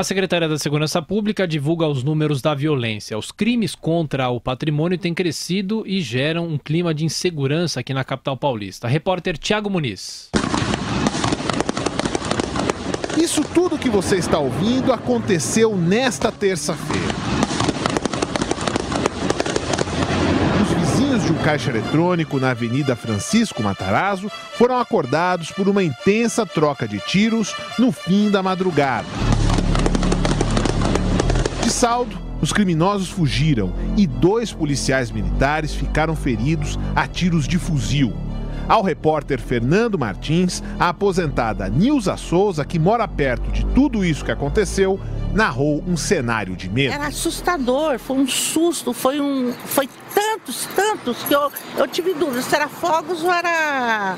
A Secretaria da Segurança Pública divulga os números da violência. Os crimes contra o patrimônio têm crescido e geram um clima de insegurança aqui na capital paulista. Repórter Thiago Muniz. Isso tudo que você está ouvindo aconteceu nesta terça-feira. Os vizinhos de um caixa eletrônico na Avenida Francisco Matarazzo foram acordados por uma intensa troca de tiros no fim da madrugada. De saldo, os criminosos fugiram e 2 policiais militares ficaram feridos a tiros de fuzil. Ao repórter Fernando Martins, a aposentada Nilza Souza, que mora perto de tudo isso que aconteceu, narrou um cenário de medo. Era assustador, foi um susto, foi tantos que eu tive dúvidas se era fogos ou era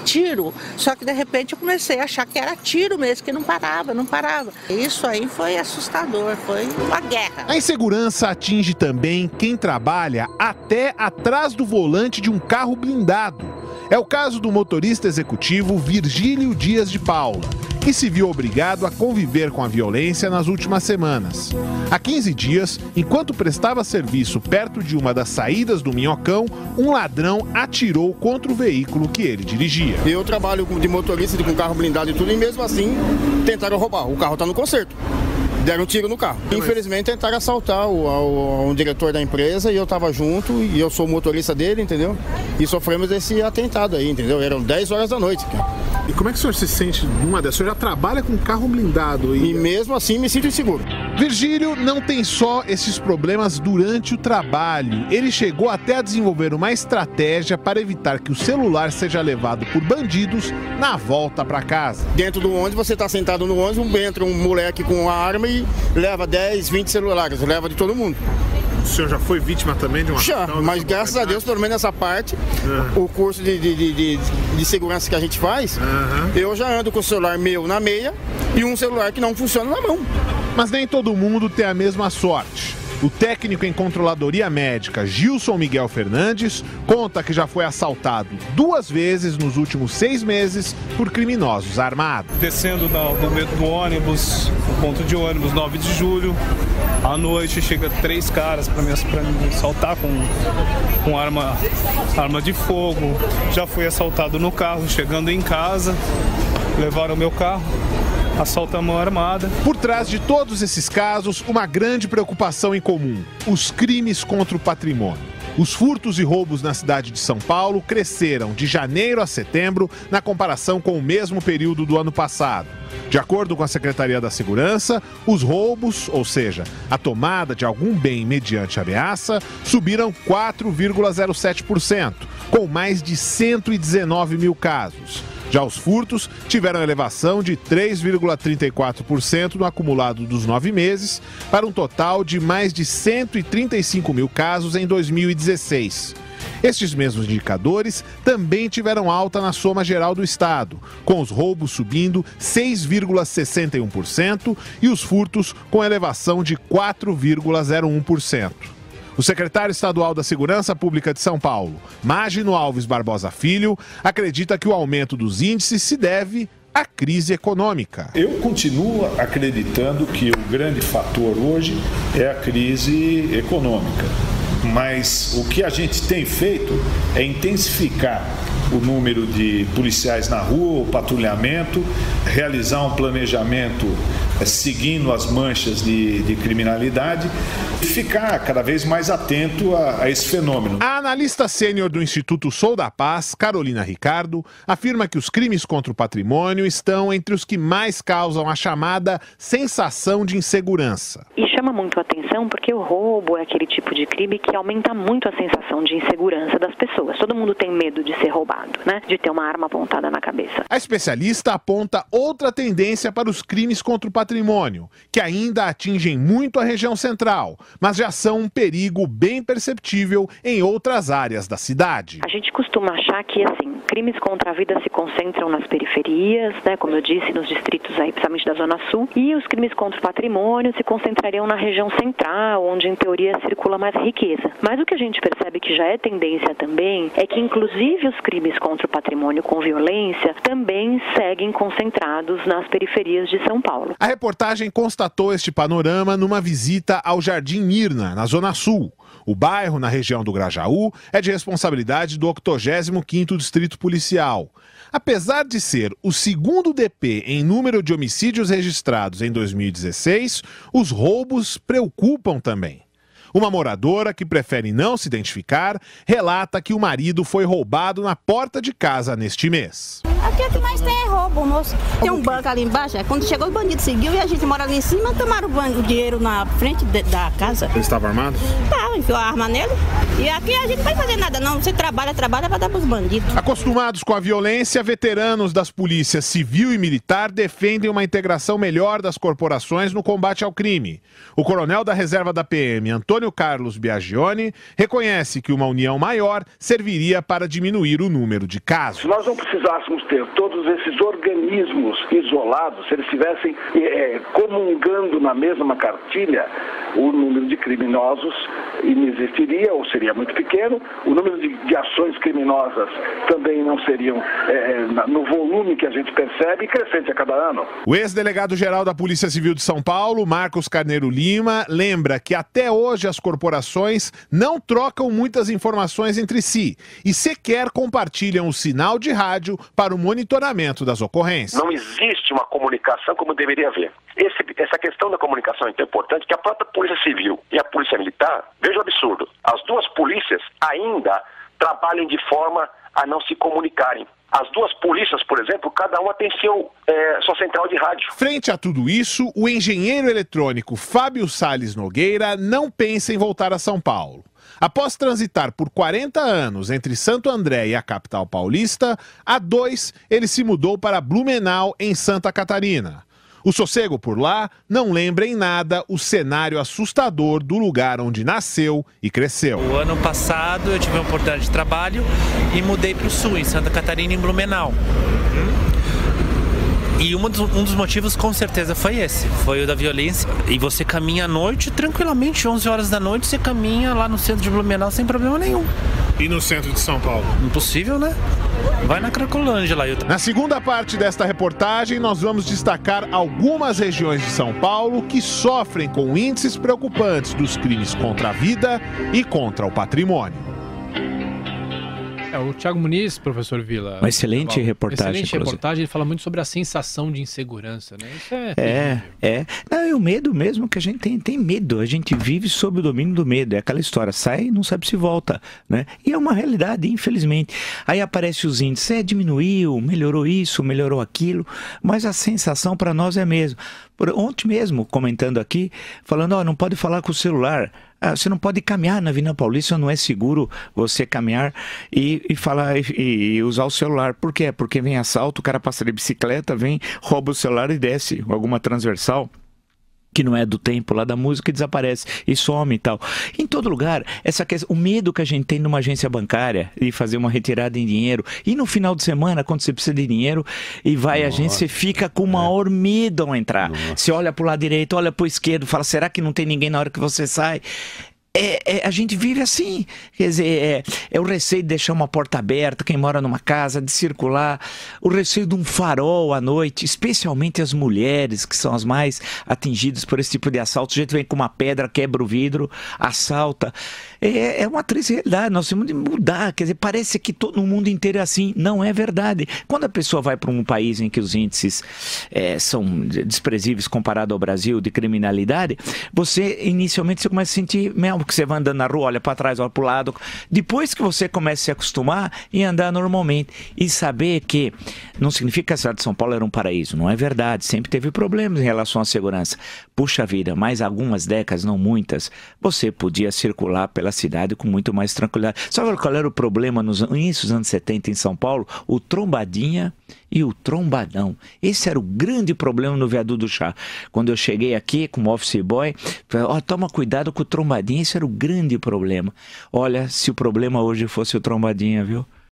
tiro. Só que de repente eu comecei a achar que era tiro mesmo, que não parava. Isso aí foi assustador, foi uma guerra. A insegurança atinge também quem trabalha até atrás do volante de um carro blindado. É o caso do motorista executivo Virgílio Dias de Paula, que se viu obrigado a conviver com a violência nas últimas semanas. Há 15 dias, enquanto prestava serviço perto de uma das saídas do Minhocão, um ladrão atirou contra o veículo que ele dirigia. Eu trabalho de motorista, com carro blindado e tudo, e mesmo assim tentaram roubar. O carro está no conserto. Deram um tiro no carro. Infelizmente tentaram assaltar um diretor da empresa e eu estava junto e eu sou o motorista dele, entendeu? E sofremos esse atentado aí, entendeu? Eram 10 horas da noite. E como é que o senhor se sente numa dessas? O senhor já trabalha com carro blindado. E mesmo assim me sinto inseguro. Virgílio não tem só esses problemas durante o trabalho. Ele chegou até a desenvolver uma estratégia para evitar que o celular seja levado por bandidos na volta para casa. Dentro do ônibus, você está sentado no ônibus, entra um moleque com uma arma e leva 10, 20 celulares, leva de todo mundo. O senhor já foi vítima também de uma... Já, mas graças a Deus, pelo menos nessa parte, o curso de segurança que a gente faz, eu já ando com o celular meu na meia e um celular que não funciona na mão. Mas nem todo mundo tem a mesma sorte. O técnico em controladoria médica, Gilson Miguel Fernandes, conta que já foi assaltado 2 vezes nos últimos 6 meses por criminosos armados. Descendo do ônibus, no ponto de ônibus, 9 de julho, à noite chega 3 caras para me assaltar com arma de fogo. Já fui assaltado no carro, chegando em casa, levaram meu carro. Assalto à mão armada. Por trás de todos esses casos, uma grande preocupação em comum: os crimes contra o patrimônio. Os furtos e roubos na cidade de São Paulo cresceram de janeiro a setembro na comparação com o mesmo período do ano passado. De acordo com a Secretaria da Segurança, os roubos, ou seja, a tomada de algum bem mediante ameaça, subiram 4,07%, com mais de 119 mil casos. Já os furtos tiveram elevação de 3,34% no acumulado dos 9 meses, para um total de mais de 135 mil casos em 2016. Estes mesmos indicadores também tiveram alta na soma geral do estado, com os roubos subindo 6,61% e os furtos com elevação de 4,01%. O secretário estadual da Segurança Pública de São Paulo, Mágino Alves Barbosa Filho, acredita que o aumento dos índices se deve à crise econômica. Eu continuo acreditando que o grande fator hoje é a crise econômica. Mas o que a gente tem feito é intensificar o número de policiais na rua, o patrulhamento, realizar um planejamento seguindo as manchas de criminalidade e ficar cada vez mais atento a esse fenômeno. A analista sênior do Instituto Sou da Paz, Carolina Ricardo, afirma que os crimes contra o patrimônio estão entre os que mais causam a chamada sensação de insegurança. E chama muito a atenção porque o roubo é aquele tipo de crime que aumenta muito a sensação de insegurança das pessoas. Todo mundo tem medo de ser roubado, né? De ter uma arma apontada na cabeça. A especialista aponta outra tendência para os crimes contra o patrimônio, que ainda atingem muito a região central, mas já são um perigo bem perceptível em outras áreas da cidade. A gente costuma achar que, assim, crimes contra a vida se concentram nas periferias, né? Como eu disse, nos distritos aí, principalmente da Zona Sul, e os crimes contra o patrimônio se concentrariam estão na região central, onde em teoria circula mais riqueza. Mas o que a gente percebe que já é tendência também é que inclusive os crimes contra o patrimônio com violência também seguem concentrados nas periferias de São Paulo. A reportagem constatou este panorama numa visita ao Jardim Mirna, na Zona Sul. O bairro, na região do Grajaú, é de responsabilidade do 85º Distrito Policial. Apesar de ser o segundo DP em número de homicídios registrados em 2016, os roubos preocupam também. Uma moradora, que prefere não se identificar, relata que o marido foi roubado na porta de casa neste mês. Aqui é que mais tem é roubo, moço. Tem um banco ali embaixo, quando chegou o bandido seguiu e a gente mora ali em cima, tomaram o dinheiro na frente da casa. Ele estava armado? Tá, enfiou a arma nele. E aqui a gente não vai fazer nada não, você trabalha para dar pros bandidos. Acostumados com a violência, veteranos das polícias civil e militar defendem uma integração melhor das corporações no combate ao crime. O coronel da reserva da PM, Antônio Carlos Biagioni, reconhece que uma união maior serviria para diminuir o número de casos. Se nós não precisássemos ter todos esses organismos isolados, se eles estivessem comungando na mesma cartilha, o número de criminosos inexistiria ou seria muito pequeno, o número de ações criminosas também não seriam no volume que a gente percebe, crescente a cada ano. O ex-delegado-geral da Polícia Civil de São Paulo, Marcos Carneiro Lima, lembra que até hoje as corporações não trocam muitas informações entre si e sequer compartilham o sinal de rádio para o monitoramento das ocorrências. Não existe uma comunicação como deveria haver. Essa questão da comunicação é tão importante que a própria Polícia Civil e a Polícia Militar, veja o absurdo, as duas polícias ainda trabalham de forma a não se comunicarem. As duas polícias, por exemplo, cada uma tem sua central de rádio. Frente a tudo isso, o engenheiro eletrônico Fábio Salles Nogueira não pensa em voltar a São Paulo. Após transitar por 40 anos entre Santo André e a capital paulista, há 2 ele se mudou para Blumenau, em Santa Catarina. O sossego por lá não lembra em nada o cenário assustador do lugar onde nasceu e cresceu. O ano passado eu tive uma oportunidade de trabalho e mudei para o sul, em Santa Catarina, em Blumenau. E um dos motivos com certeza foi esse, foi o da violência. E você caminha à noite, tranquilamente, 11 horas da noite, você caminha lá no centro de Blumenau sem problema nenhum. E no centro de São Paulo? Impossível, né? Vai na Cracolândia lá. Na segunda parte desta reportagem, nós vamos destacar algumas regiões de São Paulo que sofrem com índices preocupantes dos crimes contra a vida e contra o patrimônio. O Thiago Muniz, professor Vila. Uma excelente reportagem. Excelente reportagem, ele fala muito sobre a sensação de insegurança, né? Isso Não, é o medo mesmo que a gente tem medo. A gente vive sob o domínio do medo. É aquela história, sai e não sabe se volta, né? E é uma realidade, infelizmente. Aí aparece os índices, diminuiu, melhorou isso, melhorou aquilo, mas a sensação para nós é a mesma. Ontem mesmo, comentando aqui, falando, não pode falar com o celular. Você não pode caminhar na Avenida Paulista, não é seguro você caminhar e falar e usar o celular. Por quê? Porque vem assalto, o cara passa de bicicleta, vem, rouba o celular e desce alguma transversal que não é do tempo lá da música e desaparece e some e tal. Em todo lugar, essa questão, o medo que a gente tem numa agência bancária de fazer uma retirada em dinheiro e no final de semana, quando você precisa de dinheiro e vai a agência, você fica com o maior medo ao entrar. Você olha para o lado direito, olha para o esquerdo, fala, será que não tem ninguém na hora que você sai? A gente vive assim, quer dizer, é o receio de deixar uma porta aberta, quem mora numa casa, de circular, o receio de um farol à noite, especialmente as mulheres, que são as mais atingidas por esse tipo de assalto. O gente vem com uma pedra, quebra o vidro, assalta. É uma triste realidade, nós temos de mudar, quer dizer, parece que no mundo inteiro é assim, não é verdade. Quando a pessoa vai para um país em que os índices são desprezíveis comparado ao Brasil de criminalidade, inicialmente você começa a sentir mesmo que você vai andando na rua, olha para trás, olha para o lado. Depois que você começa a se acostumar e andar normalmente e saber que não significa que a cidade de São Paulo era um paraíso, não é verdade, sempre teve problemas em relação à segurança. Puxa vida, mais algumas décadas, não muitas, você podia circular pela cidade com muito mais tranquilidade. Sabe qual era o problema nos inícios dos anos 70 em São Paulo? O trombadinha e o trombadão. Esse era o grande problema no Viaduto do Chá. Quando eu cheguei aqui como office boy, falei, toma cuidado com o trombadinha, esse era o grande problema. Olha, se o problema hoje fosse o trombadinha, viu?